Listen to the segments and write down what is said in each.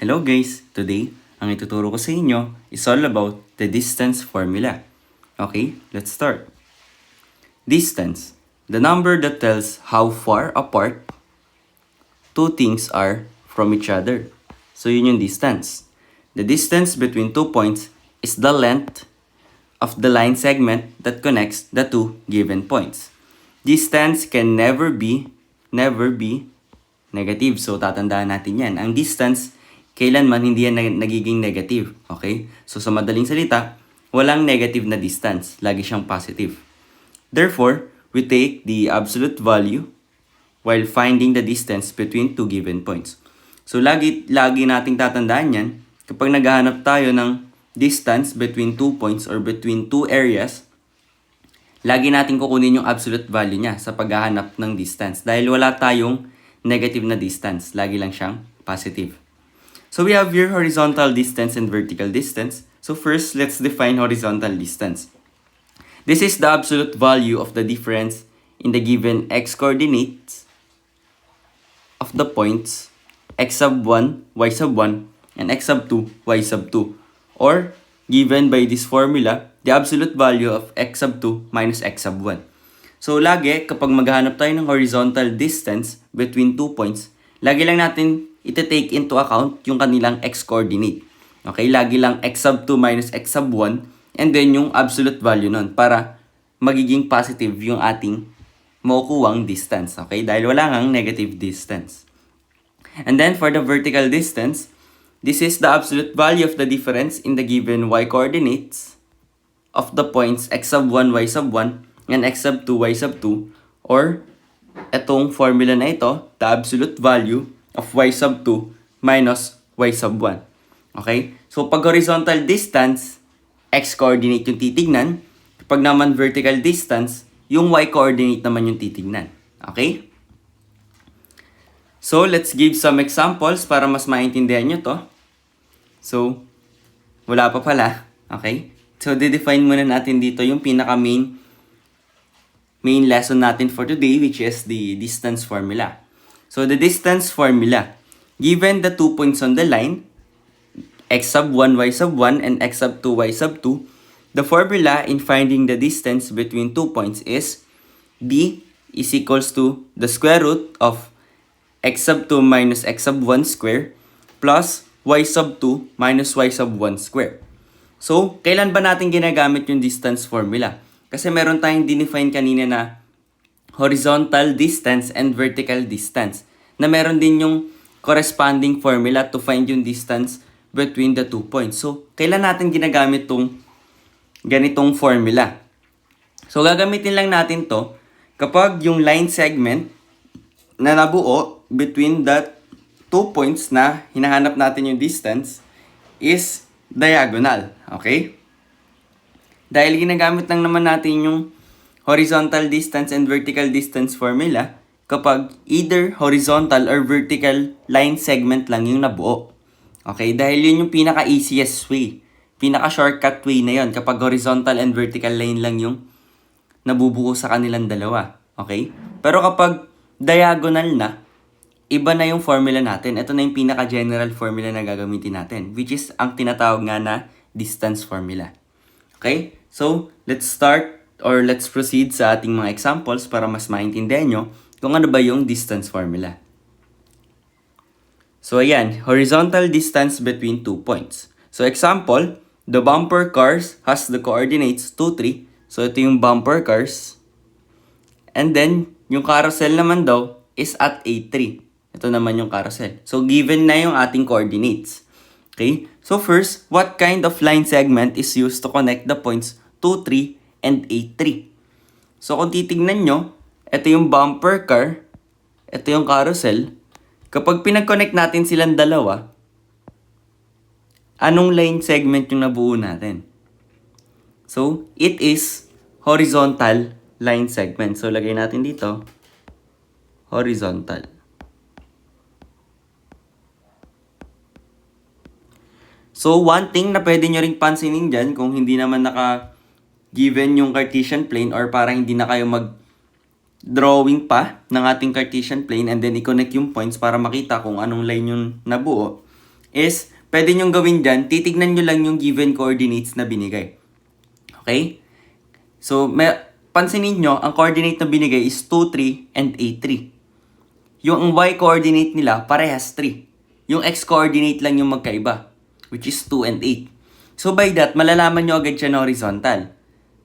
Hello guys! Today, ang ituturo ko sa inyo is all about the distance formula. Okay, let's start. Distance, the number that tells how far apart two things are from each other. So yun yung distance. The distance between 2 points is the length of the line segment that connects the two given points. Distance can never be negative. So tatandaan natin yan. Ang distance, kailanman hindi yan nagiging negative. Okay? So sa madaling salita, walang negative na distance. Lagi siyang positive. Therefore, we take the absolute value while finding the distance between two given points. So lagi nating tatandaan yan kapag naghahanap tayo ng distance between 2 points or between two areas, lagi natin kukunin yung absolute value niya sa paghahanap ng distance dahil wala tayong negative na distance. Lagi lang siyang positive. So we have here horizontal distance and vertical distance. So first, let's define horizontal distance. This is the absolute value of the difference in the given x coordinates of the points x sub 1, y sub 1, and x sub 2, y sub 2. Or, given by this formula, the absolute value of x sub 2 minus x sub 1. So, lagi, kapag maghahanap tayo ng horizontal distance between 2 points, lagi lang natin iti-take into account yung kanilang x-coordinate. Okay? Lagi lang x sub 2 minus x sub 1, and then yung absolute value nun para magiging positive yung ating makukuhang distance. Okay? Dahil wala ngang negative distance. And then, for the vertical distance, this is the absolute value of the difference in the given y-coordinates of the points x sub 1, y sub 1, and x sub 2, y sub 2, or etong formula na ito, the absolute value of y sub 2 minus y sub 1. Okay? So, pag horizontal distance, x-coordinate yung titignan. Pag naman vertical distance, yung y-coordinate naman yung titignan. Okay? So, let's give some examples para mas maintindihan nyo to. So, wala pa pala. Okay? So, de-define muna natin dito yung pinaka-main lesson natin for today, which is the distance formula. So, the distance formula. Given the 2 points on the line, x sub 1, y sub 1, and x sub 2, y sub 2, the formula in finding the distance between 2 points is d is equals to the square root of x sub 2 minus x sub 1 square plus y sub 2 minus y sub 1 square. So, kailan ba natin ginagamit yung distance formula? Kasi meron tayong dinefine kanina na horizontal distance and vertical distance. Na meron din yung corresponding formula to find yung distance between the 2 points. So, kailan natin ginagamit tong ganitong formula? So, gagamitin lang natin to kapag yung line segment na nabuo between the 2 points na hinahanap natin yung distance is diagonal. Okay? Dahil ginagamit lang naman natin yung horizontal distance and vertical distance formula kapag either horizontal or vertical line segment lang yung nabuo. Okay? Dahil yun yung pinaka-easiest way. Pinaka-shortcut way na yun kapag horizontal and vertical line lang yung nabubuo sa kanilang dalawa. Okay? Pero kapag diagonal na, iba na yung formula natin. Ito na yung pinaka-general formula na gagamitin natin, which is ang tinatawag nga na distance formula. Okay? So, let's start or let's proceed sa ating mga examples para mas maintindihan nyo kung ano ba yung distance formula. So, ayan, horizontal distance between 2 points. So, example, the bumper cars has the coordinates 2, 3. So, ito yung bumper cars. And then, yung carousel naman daw is at A3. Ito naman yung carousel. So, given na yung ating coordinates. Okay? So, first, what kind of line segment is used to connect the points 2, 3, and A3? So, kung titignan nyo, ito yung bumper car, ito yung carousel. Kapag pinag-connect natin silang dalawa, anong line segment yung nabuo natin? So, it is horizontal line segment. So, lagay natin dito, horizontal. So, one thing na pwede nyo ring pansinin dyan, kung hindi naman naka-given yung Cartesian plane or para hindi na kayo mag-drawing pa ng ating Cartesian plane and then i-connect yung points para makita kung anong line yung nabuo, is, pwede nyong gawin dyan, titignan nyo lang yung given coordinates na binigay. Okay? So, pansinin nyo, ang coordinate na binigay is 2, 3, and 8, 3. Yung y coordinate nila, parehas 3. Yung x coordinate lang yung magkaiba, which is 2 and 8. So, by that, malalaman nyo agad siya na horizontal.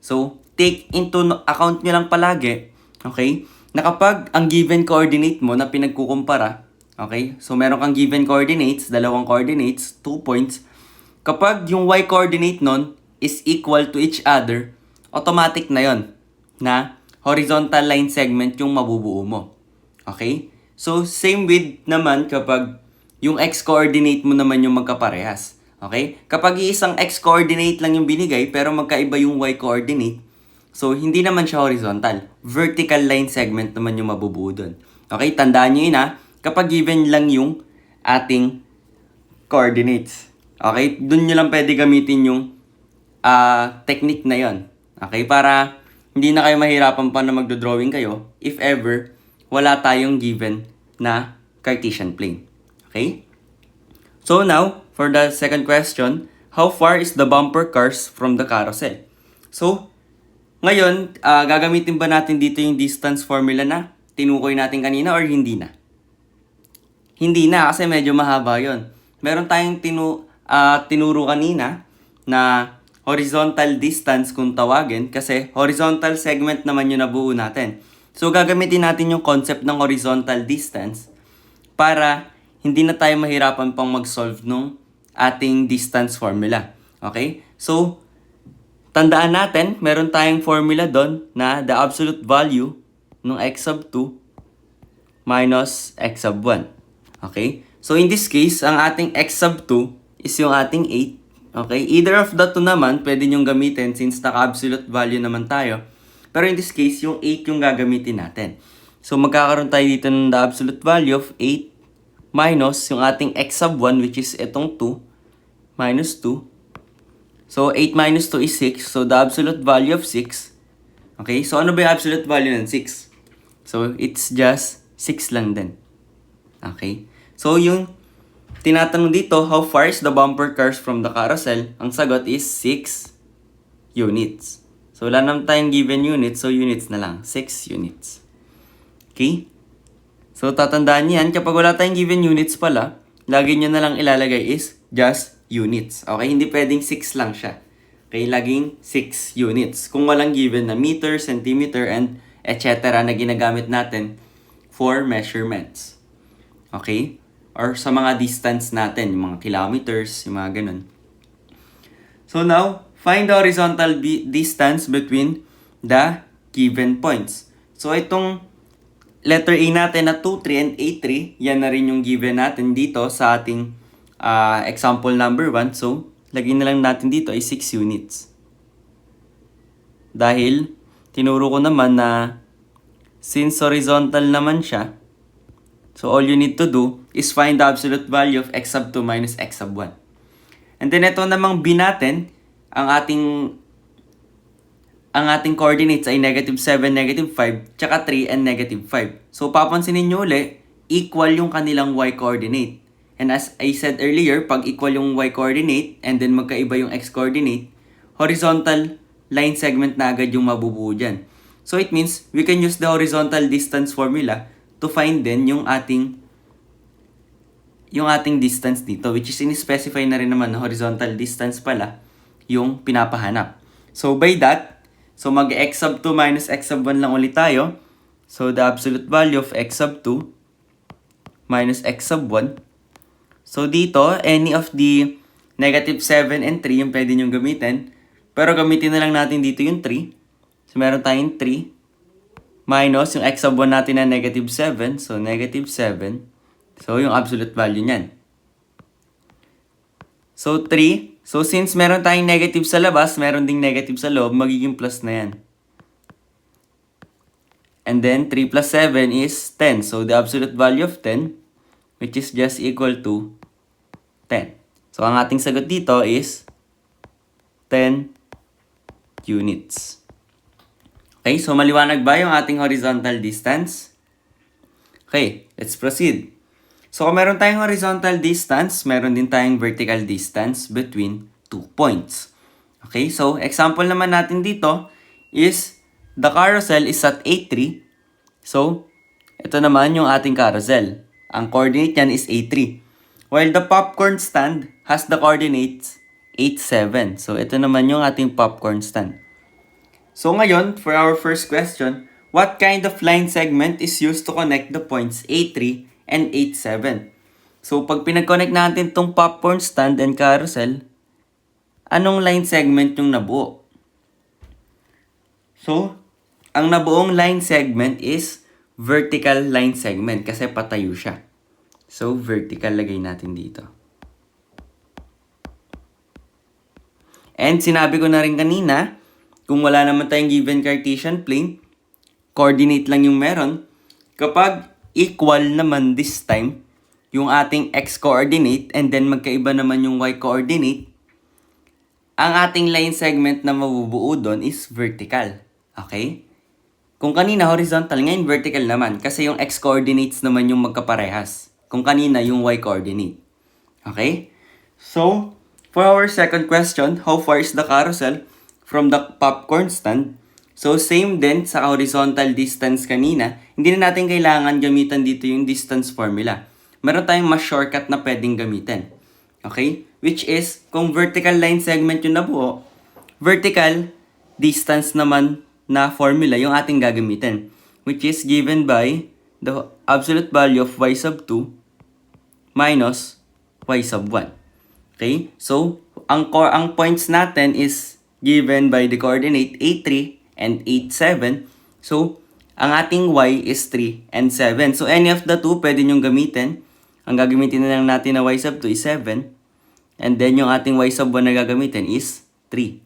So, take into account nyo lang palagi, okay, na kapag ang given coordinate mo na pinagkukumpara, okay, so meron kang given coordinates, dalawang coordinates, 2 points, kapag yung y coordinate nun is equal to each other, automatic na yon na horizontal line segment yung mabubuo mo. Okay? So, same with naman kapag yung x-coordinate mo naman yung magkaparehas. Okay? Kapag isang x-coordinate lang yung binigay pero magkaiba yung y-coordinate, so hindi naman siya horizontal. Vertical line segment naman yung mabubuo dun. Okay? Tandaan nyo yun ha. Kapag given lang yung ating coordinates. Okay? Dun nyo lang pwede gamitin yung technique na yon. Okay? Para hindi na kayo mahirapan pa na magdodrawing kayo if ever wala tayong given na Cartesian plane. Okay? So now, for the second question, how far is the bumper cars from the carousel? So, ngayon, gagamitin ba natin dito yung distance formula na tinukoy natin kanina or hindi na? Hindi na kasi medyo mahaba yon. Meron tayong tinuro kanina na horizontal distance kung tawagin kasi horizontal segment naman yung nabuo natin. So, gagamitin natin yung concept ng horizontal distance para hindi na tayo mahirapan pang mag-solve nung ating distance formula. Okay? So, tandaan natin, meron tayong formula doon na the absolute value ng x sub 2 minus x sub 1. Okay? So, in this case, ang ating x sub 2 is yung ating 8. Okay? Either of the two naman, pwede nyong gamitin since naka-absolute value naman tayo. Pero in this case, yung 8 yung gagamitin natin. So, magkakaroon tayo dito ng the absolute value of 8 minus yung ating x sub 1 which is itong 2 minus 2. So, 8 minus 2 is 6. So, the absolute value of 6. Okay? So, ano ba yung absolute value ng 6? So, it's just 6 lang din. Okay? So, yung tinatanong dito, how far is the bumper cars from the carousel? Ang sagot is 6 units. So, wala naman tayong given units. So, units na lang. 6 units. Okay? So, tatandaan niyo yan. Kapag wala tayong given units pala, lagi nyo na lang ilalagay is just units. Okay? Hindi pwedeng 6 lang siya. Okay? Laging 6 units. Kung walang given na meter, centimeter, and etc. na ginagamit natin for measurements. Okay? Or sa mga distance natin, yung mga kilometers, yung mga ganun. So, now, find the horizontal distance between the given points. So, itong letter A natin na 2, 3, and 8, 3, yan na rin yung given natin dito sa ating example number 1. So, lagyan na lang natin dito ay 6 units. Dahil, tinuro ko naman na since horizontal naman siya, so all you need to do is find the absolute value of x sub 2 minus x sub 1. And then, ito namang B natin, ang ating coordinates ay negative 7, negative 5, tsaka 3, and negative 5. So, papansinin nyo uli, equal yung kanilang y-coordinate. And as I said earlier, pag equal yung y-coordinate, and then magkaiba yung x-coordinate, horizontal line segment na agad yung mabubuo dyan. So, it means, we can use the horizontal distance formula to find din yung ating distance dito, which is in-specify na rin naman na horizontal distance pala yung pinapahanap. So, by that, so mag-x sub 2 minus x sub 1 lang ulit tayo. So, the absolute value of x sub 2 minus x sub 1. So, dito, any of the negative 7 and 3 yung pwede nyong gamitin. Pero gamitin na lang natin dito yung 3. So, meron tayong 3 minus yung x sub 1 natin na negative 7. So, negative 7. So, yung absolute value niyan. So, 3. So, since meron tayong negative sa labas, meron ding negative sa loob, magiging plus na yan. And then, 3 plus 7 is 10. So, the absolute value of 10, which is just equal to 10. So, ang ating sagot dito is 10 units. Okay, so maliwanag ba yung ating horizontal distance? Okay, let's proceed. So, kung meron tayong horizontal distance, meron din tayong vertical distance between 2 points. Okay, so example naman natin dito is the carousel is at 8, 3. So, ito naman yung ating carousel. Ang coordinate niyan is 8, 3. While the popcorn stand has the coordinates 8, 7. So, ito naman yung ating popcorn stand. So, ngayon, for our first question, what kind of line segment is used to connect the points 8, 3 and 8, 7? So, pag pinag-connect natin itong popcorn stand and carousel, anong line segment yung nabuo? So, ang nabuong line segment is vertical line segment kasi patayo siya. So, vertical lagay natin dito. And sinabi ko na rin kanina, kung wala naman tayong given Cartesian plane, coordinate lang yung meron. Kapag equal naman this time, yung ating x-coordinate and then magkaiba naman yung y-coordinate, ang ating line segment na mabubuo doon is vertical. Okay? Kung kanina horizontal, ngayon vertical naman kasi yung x-coordinates naman yung magkaparehas. Kung kanina yung y-coordinate. Okay? So, for our second question, how far is the carousel from the popcorn stand? So, same din sa horizontal distance kanina. Hindi na natin kailangan gamitan dito yung distance formula. Meron tayong mas shortcut na pwedeng gamitin. Okay? Which is, kung vertical line segment yung nabuo, vertical distance naman na formula yung ating gagamitin. Which is given by the absolute value of y sub 2 minus y sub 1. Okay? So, ang points natin is given by the coordinate 8, 3 and 8, 7. So, ang ating y is 3 and 7. So, any of the two pwede nyong gamitin. Ang gagamitin na lang natin na y sub 2 is 7. And then, yung ating y sub 1 na gagamitin is 3.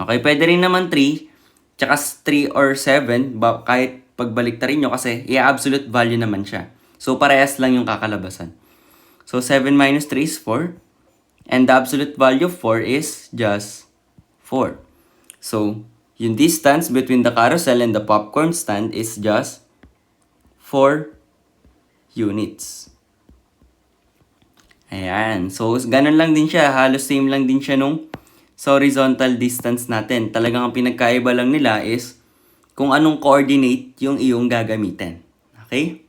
Okay, pwede rin naman 3, tsaka 3 or 7, kahit pagbaliktarin nyo kasi i-absolute value naman siya. So, parehas lang yung kakalabasan. So, 7 minus 3 is 4. And the absolute value of 4 is just 4. So, yung distance between the carousel and the popcorn stand is just 4 units. Ayan. So, ganun lang din siya. Halos same lang din siya nung sa horizontal distance natin. Talagang ang pinagkaiba lang nila is kung anong coordinate yung iyong gagamitin. Okay?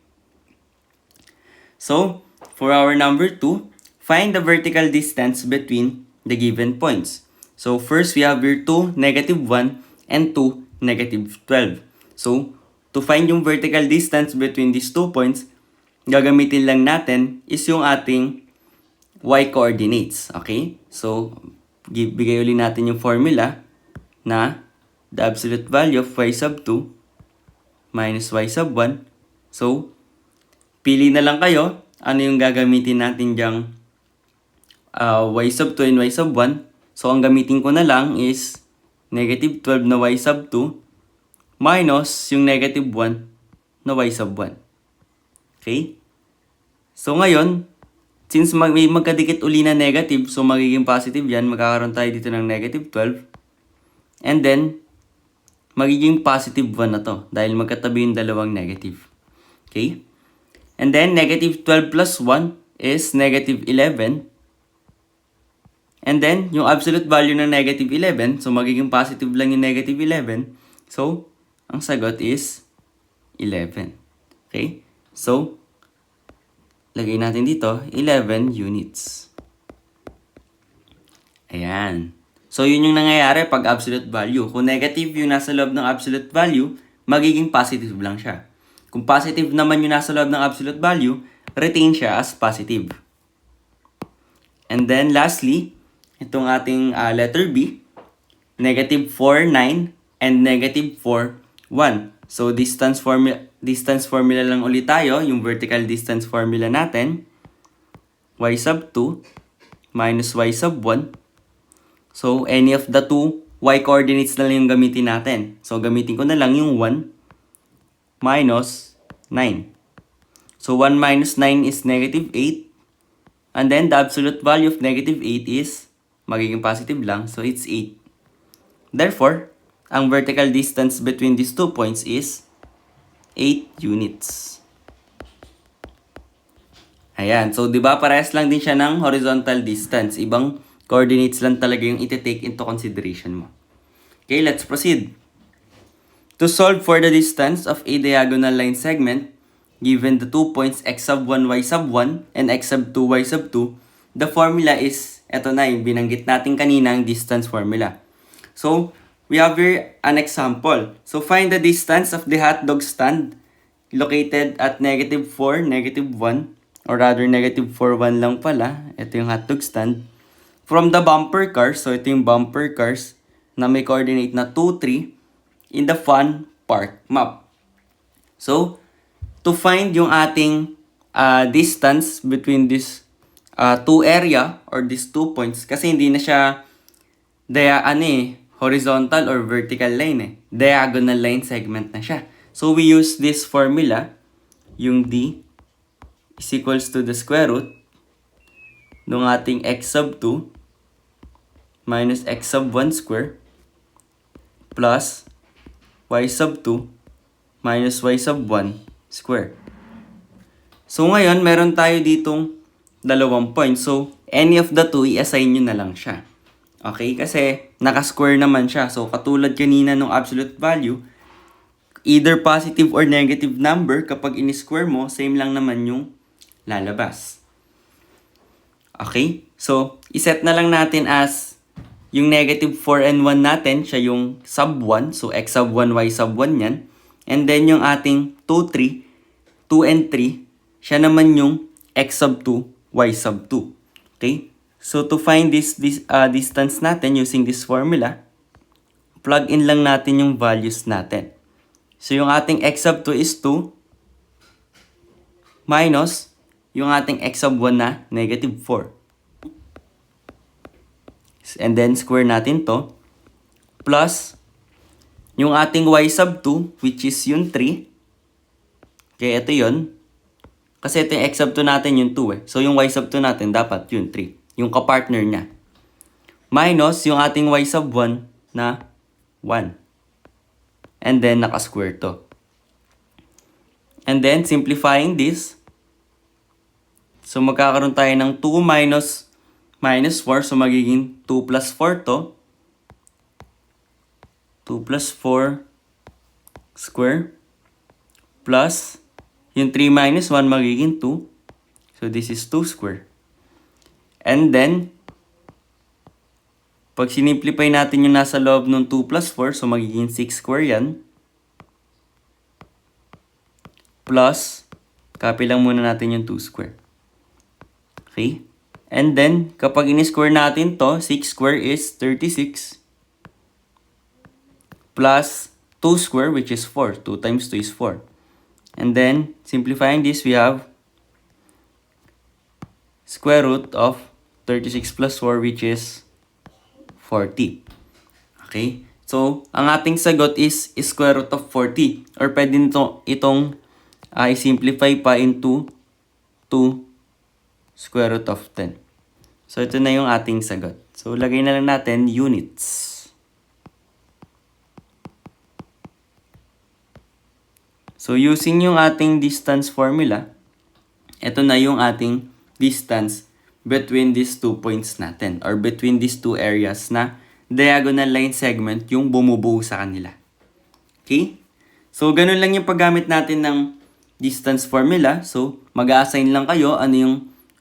So, for our number 2, find the vertical distance between the given points. So, first we have here 2, -1, and 2, -12. So, to find yung vertical distance between these 2 points, gagamitin lang natin is yung ating y-coordinates. Okay? So, bigay ulit natin yung formula na the absolute value of y sub 2 minus y sub 1. So, pili na lang kayo ano yung gagamitin natin dyang y sub 2 and y sub 1. So, ang gamitin ko na lang is -12 na y sub 2 minus yung -1 na y sub 1. Okay? So, ngayon, since may magkadikit uli na negative, so magiging positive yan, magkakaroon tayo dito ng -12. And then, magiging positive 1 na to dahil magkatabi yung dalawang negative. Okay? And then, -12 plus 1 is -11. And then, yung absolute value ng -11, so magiging positive lang yung -11. So, ang sagot is 11. Okay? So, lagay natin dito, 11 units. Ayan. So, yun yung nangyayari pag absolute value. Kung negative yung nasa loob ng absolute value, magiging positive lang siya. Kung positive naman yung nasa loob ng absolute value, retain siya as positive. And then, lastly, itong ating letter B, -4, 9, and -4, 1. So, distance formula lang ulit tayo, yung vertical distance formula natin. Y sub 2 minus y sub 1. So, any of the two y coordinates na lang yung gamitin natin. So, gamitin ko na lang yung 1 minus 9. So, 1 minus 9 is -8. And then, the absolute value of -8 is magiging positive lang. So, it's 8. Therefore, ang vertical distance between these 2 points is 8 units. Ayan. So, di ba parehas lang din siya ng horizontal distance. Ibang coordinates lang talaga yung iti-take into consideration mo. Okay, let's proceed. To solve for the distance of a diagonal line segment, given the 2 points x sub 1, y sub 1, and x sub 2, y sub 2, the formula is, eto na yung binanggit natin kanina ang distance formula. So, we have here an example. So, find the distance of the hotdog stand located at negative 4, negative 1, or rather negative 4, 1 lang pala. Ito yung hotdog stand. From the bumper cars, so ito yung bumper cars na may coordinate na 2, 3 in the fun park map. So, to find yung ating distance between this two area or these 2 points, kasi hindi na siya horizontal or vertical line diagonal line segment na siya. So, we use this formula, yung d is equals to the square root ng ating x sub 2 minus x sub 1 square plus y sub 2 minus y sub 1 square. So, ngayon, meron tayo ditong dalawang points. So, any of the two, i-assign nyo na lang siya. Okay? Kasi, naka-square naman siya. So, katulad kanina ng absolute value, either positive or negative number, kapag in-square mo, same lang naman yung lalabas. Okay? So, iset na lang natin as yung negative 4 and 1 natin, siya yung sub 1. So, x sub 1, y sub 1 yan. And then, yung ating 2, 3, 2 and 3, siya naman yung x sub 2, y sub 2. Okay? So, to find this distance natin using this formula, plug in lang natin yung values natin. So, yung ating x sub 2 is 2 minus yung ating x sub 1 na negative 4. And then, square natin to plus yung ating y sub 2, which is yung 3. Okay, ito yun. Kasi ito yung x sub 2 natin, yung 2 So, yung y sub 2 natin, dapat yung 3. Yung kapartner niya. Minus yung ating y sub 1 na 1. And then, naka-square to. And then, simplifying this. So, magkakaroon tayo ng 2 minus 4. So, magiging 2 plus 4 to. 2 plus 4 square plus yung 3 minus 1 magiging 2. So, this is 2 square. And then, pag sinimplify natin yung nasa loob ng 2 plus 4, so magiging 6 square yan. Plus, copy lang muna natin yung 2 square. Okay? And then, kapag in-square natin to, 6 square is 36. Plus 2 square, which is 4. 2 times 2 is 4. And then, simplifying this, we have square root of 36 plus 4, which is 40. Okay? So, ang ating sagot is square root of 40. Or pwede itong i-simplify pa into 2 square root of 10. So, ito na yung ating sagot. So, lagay na lang natin units. So, using yung ating distance formula, ito na yung ating distance between these 2 points natin or between these 2 areas na diagonal line segment yung bumubuo sa kanila. Okay? So, ganun lang yung paggamit natin ng distance formula. So, mag-a-assign lang kayo ano yung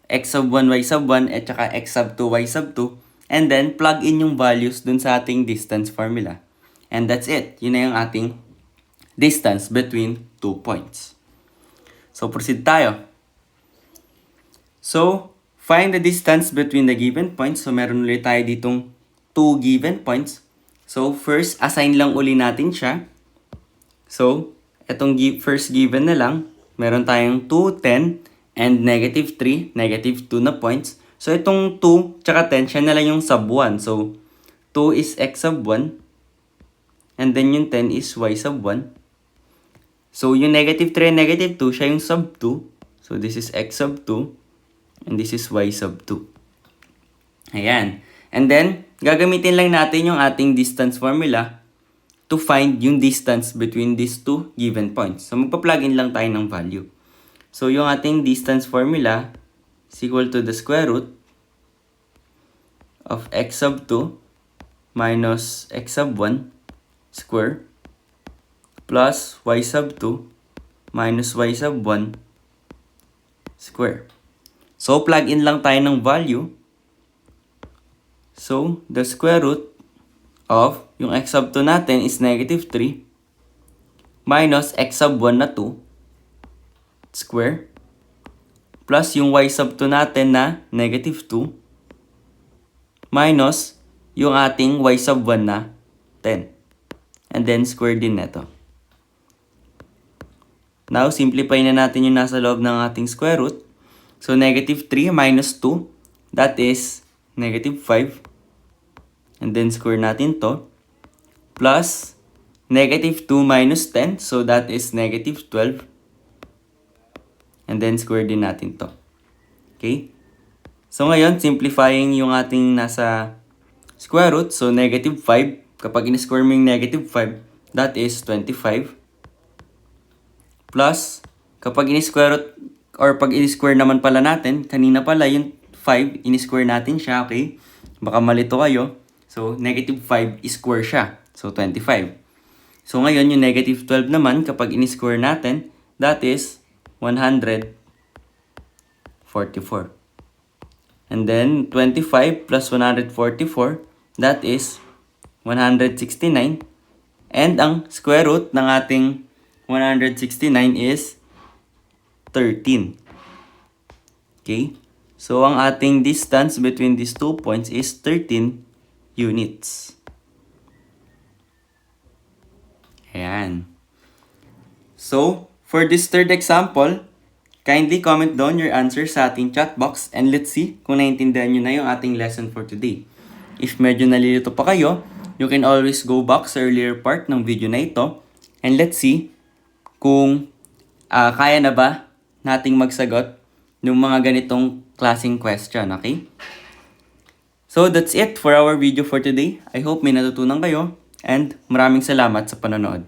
x sub 1, y sub 1, at saka x sub 2, y sub 2. And then, plug in yung values dun sa ating distance formula. And that's it. Yun na yung ating distance between 2 points. So, proceed tayo. So, find the distance between the given points. So, meron ulit tayo ditong 2 given points. So, first, assign lang uli natin siya. So, itong first given na lang, meron tayong 2, 10, and negative 3, negative 2 na points. So, itong 2, tsaka 10, siya na lang yung sub 1. So, 2 is x sub 1, and then yung 10 is y sub 1. So, yung negative 3 and negative 2, siya yung sub 2. So, this is x sub 2. And this is y sub 2. Ayan. And then, gagamitin lang natin yung ating distance formula to find yung distance between these two given points. So, magpa-plug in lang tayo ng value. So, yung ating distance formula is equal to the square root of x sub 2 minus x sub 1 square plus y sub 2 minus y sub 1 square. So, plug in lang tayo ng value. So, the square root of yung x sub 2 natin is negative 3 minus x sub 1 na 2 square plus yung y sub 2 natin na negative 2 minus yung ating y sub 1 na 10. And then square din neto. Now, simplify na natin yung nasa loob ng ating square root. So, negative 3 minus 2, that is negative 5. And then square natin to. Plus negative 2 minus 10, so that is negative 12. And then square din natin to. Okay? So, ngayon, simplifying yung ating nasa square root. So, negative 5. Kapag in-square mo yung negative 5, that is 25. Plus, kapag in-square root, or pag in-square naman pala natin, kanina pala yung 5, in-square natin siya, okay? Baka malito kayo. So, negative 5 square siya. So, 25. So, ngayon, yung negative 12 naman, kapag in-square natin, that is 144. And then, 25 plus 144, that is 169. And ang square root ng ating 169 is 13. Okay? So, ang ating distance between these 2 points is 13 units. Ayan. So, for this third example, kindly comment down your answer sa ating chat box and let's see kung naiintindihan nyo na yung ating lesson for today. If medyo nalilito pa kayo, you can always go back sa earlier part ng video na ito and let's see kung kaya na ba nating magsagot ng mga ganitong klaseng question, okay? So, that's it for our video for today. I hope may natutunan kayo and maraming salamat sa panonood.